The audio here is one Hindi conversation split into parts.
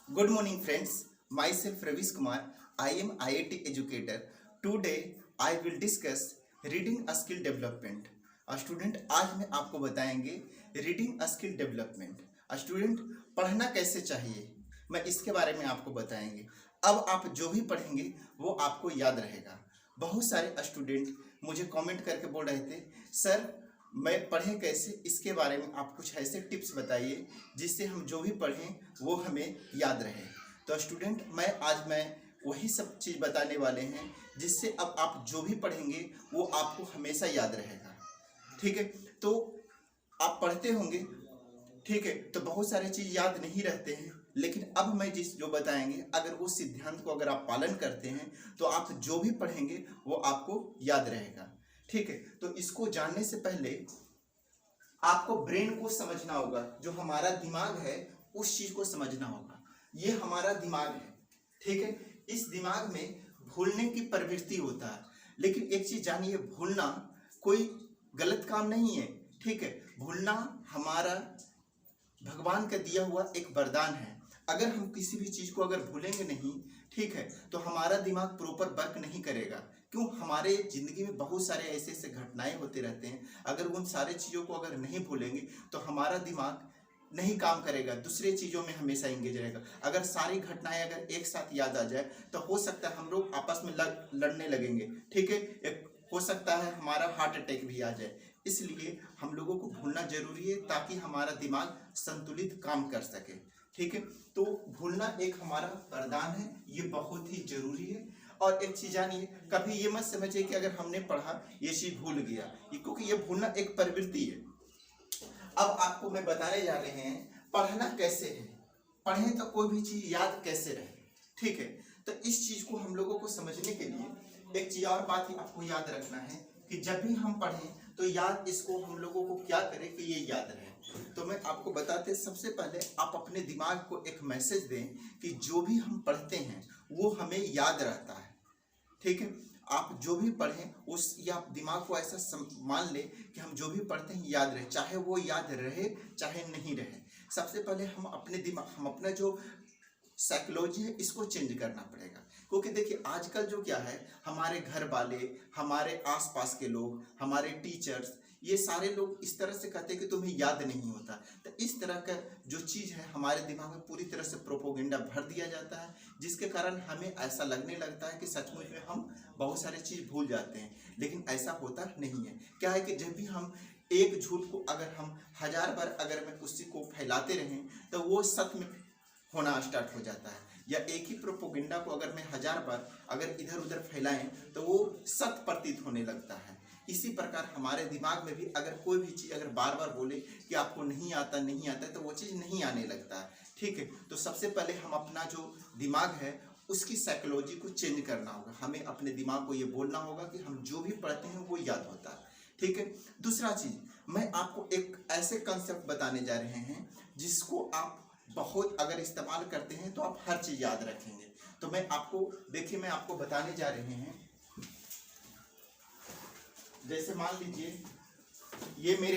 Good morning, friends. Myself Ravish Kumar. I am IIT educator. Today I will discuss reading skill development. Student, आज मैं आपको बताएंगे रीडिंग स्किल डेवलपमेंट। स्टूडेंट, पढ़ना कैसे चाहिए मैं इसके बारे में आपको बताएंगे। अब आप जो भी पढ़ेंगे वो आपको याद रहेगा। बहुत सारे स्टूडेंट मुझे कमेंट करके बोल रहे थे, सर मैं पढ़ें कैसे, इसके बारे में आप कुछ ऐसे टिप्स बताइए जिससे हम जो भी पढ़ें वो हमें याद रहे। तो स्टूडेंट, मैं वही सब चीज़ बताने वाले हैं जिससे अब आप जो भी पढ़ेंगे वो आपको हमेशा याद रहेगा। ठीक है, तो आप पढ़ते होंगे, ठीक है, तो बहुत सारी चीज़ याद नहीं रहते हैं, लेकिन अब मैं जो बताएंगे अगर वो सिद्धांत को अगर आप पालन करते हैं तो आप जो भी पढ़ेंगे वो आपको याद रहेगा। ठीक है, तो इसको जानने से पहले आपको ब्रेन को समझना होगा। जो हमारा दिमाग है उस चीज को समझना होगा। ये हमारा दिमाग है, ठीक है। इस दिमाग में भूलने की प्रवृत्ति होता है, लेकिन एक चीज जानिए, भूलना कोई गलत काम नहीं है। ठीक है, भूलना हमारा भगवान का दिया हुआ एक वरदान है। अगर हम किसी भी चीज को अगर भूलेंगे नहीं, ठीक है, तो हमारा दिमाग प्रॉपर वर्क नहीं करेगा। क्यों? हमारे जिंदगी में बहुत सारे ऐसे ऐसे घटनाएं होते रहते हैं। अगर उन सारे चीजों को अगर नहीं भूलेंगे तो हमारा दिमाग नहीं काम करेगा, दूसरे चीजों में हमेशा इंगेज रहेगा। अगर सारी घटनाएं अगर एक साथ याद आ जाए तो हो सकता है हम लोग आपस में लड़ने लगेंगे। ठीक है, एक हो सकता है हमारा हार्ट अटैक भी आ जाए। इसलिए हम लोगों को भूलना जरूरी है ताकि हमारा दिमाग संतुलित काम कर सके। ठीक है, तो भूलना एक हमारा वरदान है, ये बहुत ही जरूरी है। और एक चीज जानिए, कभी ये मत समझिए कि अगर हमने पढ़ा ये चीज भूल गया, क्योंकि ये भूलना एक प्रवृत्ति है। अब आपको मैं बताने जा रहे हैं पढ़ना कैसे है, पढ़ें तो कोई भी चीज याद कैसे रहे। ठीक है, तो इस चीज को हम लोगों को समझने के लिए एक चीज और बात ही आपको याद रखना है कि जब भी हम पढ़ें तो याद इसको हम लोगों को क्या करें कि ये याद रहे। तो मैं आपको बताते, सबसे पहले आप अपने दिमाग को एक मैसेज दें कि जो भी हम पढ़ते हैं वो हमें याद रहता है। ठीक है, आप जो भी पढ़ें उस या आप दिमाग को ऐसा मान ले कि हम जो भी पढ़ते हैं याद रहे, चाहे वो याद रहे चाहे नहीं रहे। सबसे पहले हम अपने दिमाग, हम अपना जो साइकोलॉजी है इसको चेंज करना पड़ेगा। क्योंकि देखिए आजकल जो क्या है, हमारे घर वाले, हमारे आसपास के लोग, हमारे टीचर्स, ये सारे लोग इस तरह से कहते हैं कि तुम्हें याद नहीं होता। तो इस तरह का जो चीज़ है हमारे दिमाग में पूरी तरह से प्रोपोगेंडा भर दिया जाता है, जिसके कारण हमें ऐसा लगने लगता है कि सचमुच में हम बहुत सारी चीज़ भूल जाते हैं, लेकिन ऐसा होता नहीं है। क्या है कि जब भी हम एक झूठ को अगर हम 1000 बार अगर मैं उसी को फैलाते रहें तो वो सत्य में होना स्टार्ट हो जाता है। या एक ही प्रोपोगेंडा को अगर मैं 1000 बार अगर इधर उधर फैलाएं तो वो सत्य प्रतीत होने लगता है। इसी प्रकार हमारे दिमाग में भी अगर कोई भी चीज़ अगर बार बार बोले कि आपको नहीं आता नहीं आता, तो वो चीज़ नहीं आने लगता है। ठीक है, तो सबसे पहले हम अपना जो दिमाग है उसकी साइकोलॉजी को चेंज करना होगा। हमें अपने दिमाग को ये बोलना होगा कि हम जो भी पढ़ते हैं वो याद होता है। ठीक है, दूसरा चीज़, मैं आपको एक ऐसे कंसेप्ट बताने जा रहे हैं जिसको आप बहुत अगर इस्तेमाल करते हैं तो आप हर चीज़ याद रखेंगे। तो मैं आपको देखिए, मैं आपको बताने जा रहे हैं, जैसे मान लीजिए ये मेरे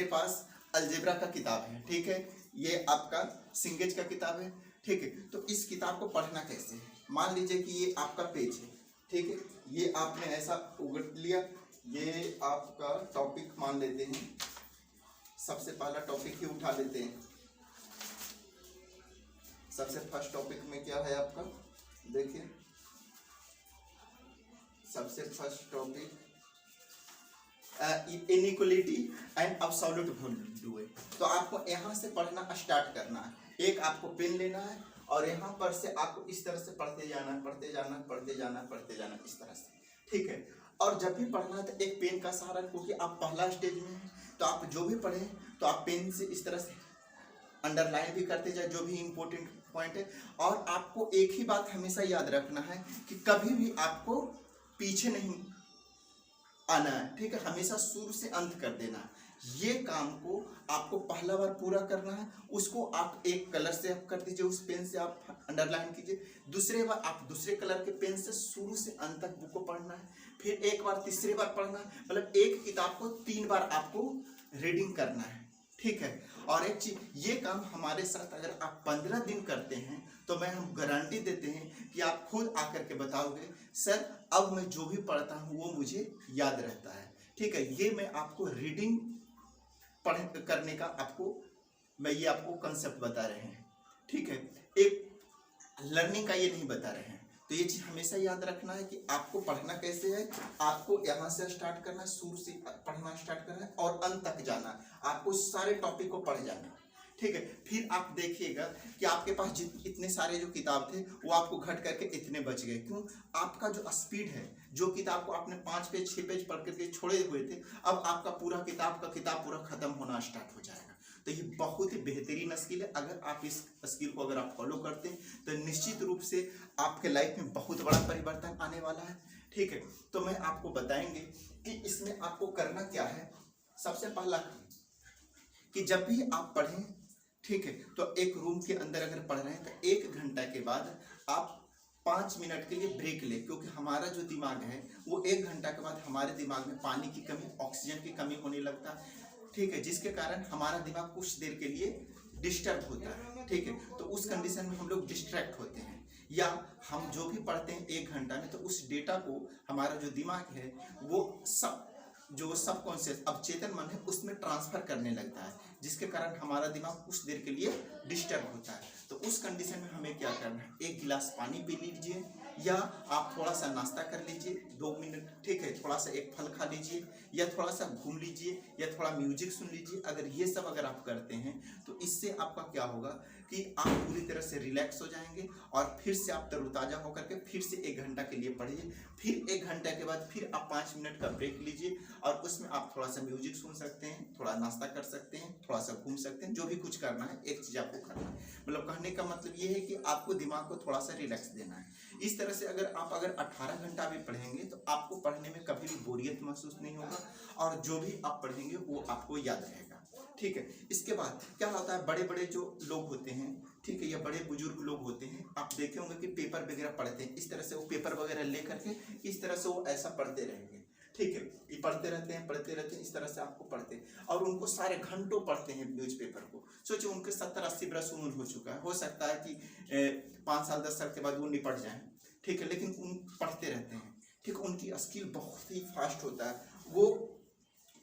पास अलजेब्रा का किताब है। ठीक है, ये आपका सिंगेज का किताब है। ठीक है, तो इस किताब को पढ़ना कैसे है, मान लीजिए कि ये आपका पेज है। ठीक है, ये आपने ऐसा उगट लिया, ये आपका टॉपिक मान लेते हैं, सबसे पहला टॉपिक ही उठा लेते हैं। सबसे फर्स्ट टॉपिक में क्या है आपका, देखिए सबसे first topic inequality and absolute value है। तो आपको यहाँ से पढ़ना स्टार्ट करना है। एक आपको पेन लेना है और यहाँ पर से आपको इस तरह से पढ़ते जाना पढ़ते जाना पढ़ते जाना पढ़ते जाना, इस तरह से। ठीक है, और जब भी पढ़ना है तो एक पेन का सहारा, क्योंकि आप पहला स्टेज में हैं, तो आप जो भी पढ़ें तो आप पेन से इस तरह से अंडरलाइन भी करते जाए जो भी इंपॉर्टेंट पॉइंट है। और आपको एक ही बात हमेशा याद रखना है कि कभी भी आपको पीछे नहीं आना है। ठीक है, हमेशा शुरू से अंत कर देना है। ये काम को आपको पहला बार पूरा करना है, उसको आप एक कलर से आप कर दीजिए, उस पेन से आप अंडरलाइन कीजिए। दूसरे बार आप दूसरे कलर के पेन से शुरू से अंत तक बुक को पढ़ना है, फिर एक बार तीसरी बार पढ़ना है। मतलब एक किताब को 3 बार आपको रीडिंग करना है। ठीक है। और एक चीज, ये काम हमारे साथ अगर आप 15 दिन करते हैं तो हम गारंटी देते हैं कि आप खुद आकर के बताओगे सर अब मैं जो भी पढ़ता हूँ वो मुझे याद रहता है। ठीक है, ये मैं आपको रीडिंग पढ़ करने का ये आपको कंसेप्ट बता रहे हैं। ठीक है, एक लर्निंग का ये नहीं बता रहे हैं। तो ये चीज हमेशा याद रखना है कि आपको पढ़ना कैसे है। आपको यहाँ से स्टार्ट करना है, शुरू से पढ़ना स्टार्ट करना है और अंत तक जाना है। आपको सारे टॉपिक को पढ़ जाना है। ठीक है, फिर आप देखिएगा कि आपके पास इतने सारे जो किताब थे वो आपको घट करके इतने बच गए। क्यों? आपका जो स्पीड है, जो किताब को आपने 5 पेज 6 पेज पढ़ करके छोड़े हुए थे, अब आपका पूरा किताब पूरा खत्म होना स्टार्ट हो जाएगा। तो ये बहुत ही बेहतरीन स्किल है। अगर आप इस स्किल को अगर आप फॉलो करते हैं तो निश्चित रूप से आपके लाइफ में बहुत बड़ा परिवर्तन आने वाला है। ठीक है, तो मैं आपको बताएंगे कि इसमें आपको करना क्या है। सबसे पहला कि जब भी आप पढ़ें, ठीक है, तो एक रूम के अंदर अगर पढ़ रहे हैं तो 1 घंटा के बाद आप 5 मिनट के लिए ब्रेक ले। क्योंकि हमारा जो दिमाग है वो 1 घंटा के बाद हमारे दिमाग में पानी की कमी, ऑक्सीजन की कमी होने लगता है। ठीक है, जिसके कारण हमारा दिमाग कुछ देर के लिए डिस्टर्ब होता है। ठीक है, तो उस कंडीशन में हम लोग डिस्ट्रैक्ट होते हैं, या हम जो भी पढ़ते हैं 1 घंटा में तो उस डेटा को हमारा जो दिमाग है वो जो सबकॉन्शियस अवचेतन मन है उसमें ट्रांसफर करने लगता है, जिसके कारण हमारा दिमाग कुछ देर के लिए डिस्टर्ब होता है। तो उस कंडीशन में हमें क्या करना है, 1 गिलास पानी पी लीजिए, या आप थोड़ा सा नाश्ता कर लीजिए 2 मिनट। ठीक है, थोड़ा सा एक फल खा लीजिए, या थोड़ा सा घूम लीजिए, या थोड़ा म्यूजिक सुन लीजिए। अगर ये सब अगर आप करते हैं तो इससे आपका क्या होगा कि आप पूरी तरह से रिलैक्स हो जाएंगे और फिर से आप तरोताजा होकर के फिर से 1 घंटा के लिए पढ़िए। फिर 1 घंटे के बाद फिर आप 5 मिनट का ब्रेक लीजिए और उसमें आप थोड़ा सा म्यूजिक सुन सकते हैं, थोड़ा नाश्ता कर सकते हैं, थोड़ा सा घूम सकते हैं, जो भी कुछ करना है। एक चीज़ आपको करना है, मतलब कहने का मतलब ये है कि आपको दिमाग को थोड़ा सा रिलैक्स देना है। इस तरह से अगर 18 घंटा भी पढ़ेंगे तो आपको पढ़ने में कभी भी बोरियत महसूस नहीं होगा और जो भी आप पढ़ेंगे वो आपको याद रहेगा। ठीक है, इसके बाद क्या होता है, बड़े बड़े जो लोग होते हैं, ठीक है, या बड़े बुजुर्ग लोग होते हैं, आप देखे होंगे कि पेपर वगैरह पढ़ते हैं। इस तरह से वो पेपर वगैरह ले करके इस तरह से वो ऐसा पढ़ते रहेंगे। ठीक है, ये पढ़ते रहते हैं, इस तरह से आपको पढ़ते हैं और उनको सारे घंटों पढ़ते हैं न्यूज़पेपर को। सोचिए उनके 70-80 बरस उम्र हो चुका है, हो सकता है कि 5 साल 10 साल के बाद वो निपट जाए। ठीक है, लेकिन उन पढ़ते रहते हैं। ठीक, उनकी स्किल बहुत ही फास्ट होता है। वो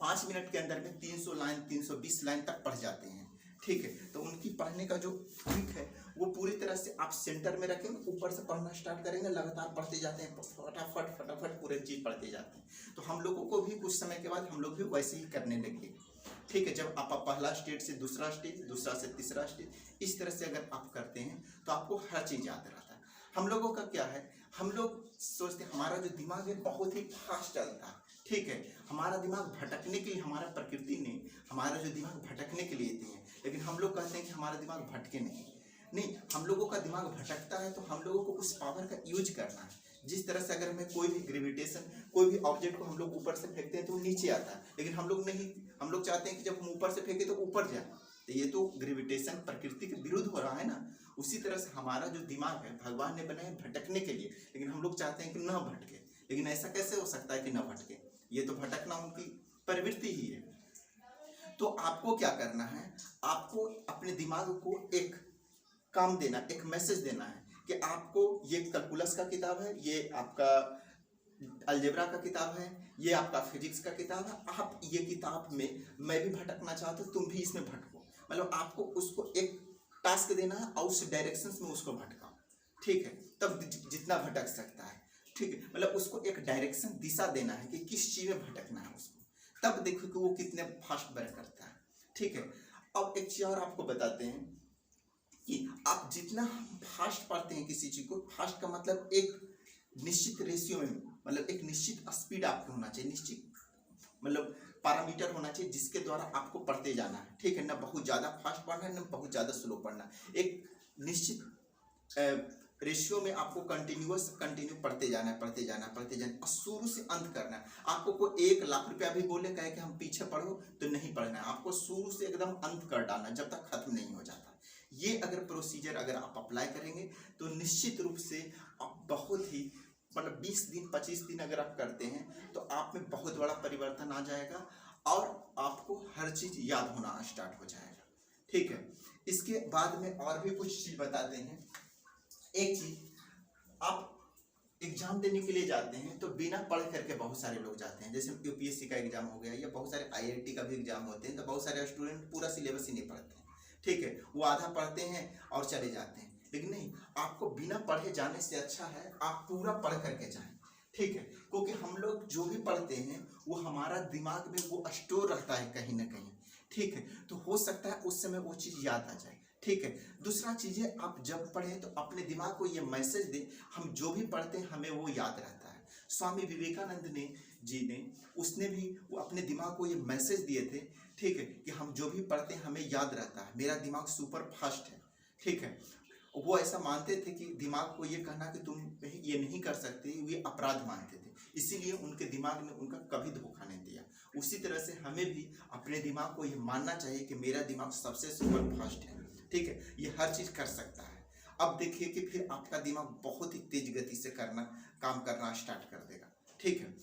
5 मिनट के अंदर में 300 लाइन 320 लाइन तक पढ़ जाते हैं। ठीक है, तो उनकी पढ़ने का जो ट्रिक है वो पूरी तरह से आप सेंटर में रखेंगे, ऊपर से पढ़ना स्टार्ट करेंगे, लगातार पढ़ते जाते हैं, फटाफट पूरे चीज पढ़ते जाते हैं। तो हम लोगों को भी कुछ समय के बाद हम लोग भी वैसे ही करने लगे। ठीक है, जब आप पहला स्टेज से दूसरा स्टेज, दूसरा से तीसरा स्टेज, इस तरह से अगर आप करते हैं तो आपको हर चीज याद रहता है। हम लोगों का क्या है, हम लोग सोचते हमारा जो दिमाग है बहुत ही फास्ट चलता है। ठीक है, हमारा दिमाग भटकने के लिए, हमारा प्रकृति ने हमारा जो दिमाग भटकने के लिए दी है, लेकिन हम लोग कहते हैं कि हमारा दिमाग भटके नहीं, हम लोगों का दिमाग भटकता है तो हम लोगों को उस पावर का यूज करना है। जिस तरह से अगर हमें कोई भी ग्रेविटेशन, कोई भी ऑब्जेक्ट को हम लोग ऊपर से फेंकते हैं तो वो नीचे आता है, लेकिन हम लोग नहीं, हम लोग चाहते हैं कि जब हम ऊपर से फेंके तो ऊपर जाए। तो ये तो ग्रेविटेशन प्रकृति के विरुद्ध हो रहा है ना। उसी तरह से हमारा जो दिमाग है भगवान ने बनाया भटकने के लिए, लेकिन हम लोग चाहते हैं कि न भटके। लेकिन ऐसा कैसे हो सकता है कि न भटके, ये तो भटकना उनकी प्रवृत्ति ही है। तो आपको क्या करना है, आपको अपने दिमाग को एक काम देना, एक मैसेज देना है कि आपको ये कैलकुलस का किताब है, ये आपका अलजेब्रा का किताब है, ये आपका फिजिक्स का किताब है, आप ये किताब में मैं भी भटकना चाहता हूँ, तुम भी इसमें भटको। मतलब आपको उसको एक टास्क देना है और उस डायरेक्शन में उसको भटकाओ। ठीक है, तब जितना भटक सकता है। ठीक है, मतलब उसको एक डायरेक्शन, दिशा देना है कि किस चीज में भटकना है उसको, तब देखो कि वो कितने फास्ट वर्क करता है। ठीक है, अब एक चीज और आपको बताते हैं कि आप जितना फास्ट पढ़ते हैं किसी चीज को, फास्ट का मतलब एक निश्चित रेशियो में, मतलब एक निश्चित स्पीड आपको होना चाहिए, निश्चित मतलब पैरामीटर होना चाहिए जिसके द्वारा आपको पढ़ते जाना है। ठीक है, ना बहुत ज़्यादा फास्ट पढ़ना है ना बहुत ज़्यादा स्लो पढ़ना है, एक निश्चित रेशियो में आपको कंटिन्यू पढ़ते जाना है और शुरू से अंत करना है। आपको कोई 1 लाख रुपया भी बोले कहे कि हम पीछे पढ़ो तो नहीं पढ़ना है, आपको शुरू से एकदम अंत कर डालना जब तक खत्म नहीं हो जाता। ये अगर प्रोसीजर अगर आप अप्लाई करेंगे तो निश्चित रूप से आप बहुत ही, मतलब 20 दिन 25 दिन अगर आप करते हैं तो आप में बहुत बड़ा परिवर्तन आ जाएगा और आपको हर चीज याद होना स्टार्ट हो जाएगा। ठीक है, इसके बाद में और भी कुछ चीज बताते हैं। एक चीज, आप एग्जाम देने के लिए जाते हैं तो बिना पढ़ करके बहुत सारे लोग जाते हैं, जैसे यूपीएससी का एग्जाम हो गया या बहुत सारे आईआईटी का भी एग्जाम होते हैं, तो बहुत सारे स्टूडेंट पूरा सिलेबस ही नहीं पढ़ते हैं। ठीक है, वो आधा पढ़ते हैं और चले जाते हैं, लेकिन नहीं, आपको बिना पढ़े जाने से अच्छा है आप पूरा पढ़ करके जाएं। ठीक है, क्योंकि हम लोग जो भी पढ़ते हैं वो हमारा दिमाग में वो स्टोर रहता है कहीं ना कहीं। ठीक है, तो हो सकता है उस समय वो चीज़ याद आ जाए। ठीक है, दूसरा चीज़ है, आप जब पढ़ें तो अपने दिमाग को ये मैसेज दें, हम जो भी पढ़ते हैं हमें वो याद रहता है। स्वामी विवेकानंद ने उसने भी वो अपने दिमाग को ये मैसेज दिए थे। ठीक है, कि हम जो भी पढ़ते हैं हमें याद रहता है, मेरा दिमाग सुपर फास्ट है। ठीक है, वो ऐसा मानते थे कि दिमाग को ये कहना कि तुम ये नहीं कर सकते ये अपराध मानते थे, इसीलिए उनके दिमाग ने उनका कभी धोखा नहीं दिया। उसी तरह से हमें भी अपने दिमाग को ये मानना चाहिए कि मेरा दिमाग सबसे सुपर फास्ट है। ठीक है, ये हर चीज़ कर सकता है। अब देखिए कि फिर आपका दिमाग बहुत ही तेज गति से काम करना स्टार्ट कर देगा। ठीक है,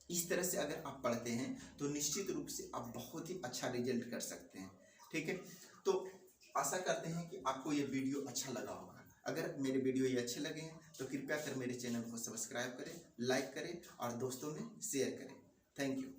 इस तरह से अगर आप पढ़ते हैं तो निश्चित रूप से आप बहुत ही अच्छा रिजल्ट कर सकते हैं। ठीक है, तो आशा करते हैं कि आपको ये वीडियो अच्छा लगा होगा। अगर मेरे वीडियो ये अच्छे लगे हैं तो कृपया कर मेरे चैनल को सब्सक्राइब करें, लाइक करें और दोस्तों में शेयर करें। Thank you.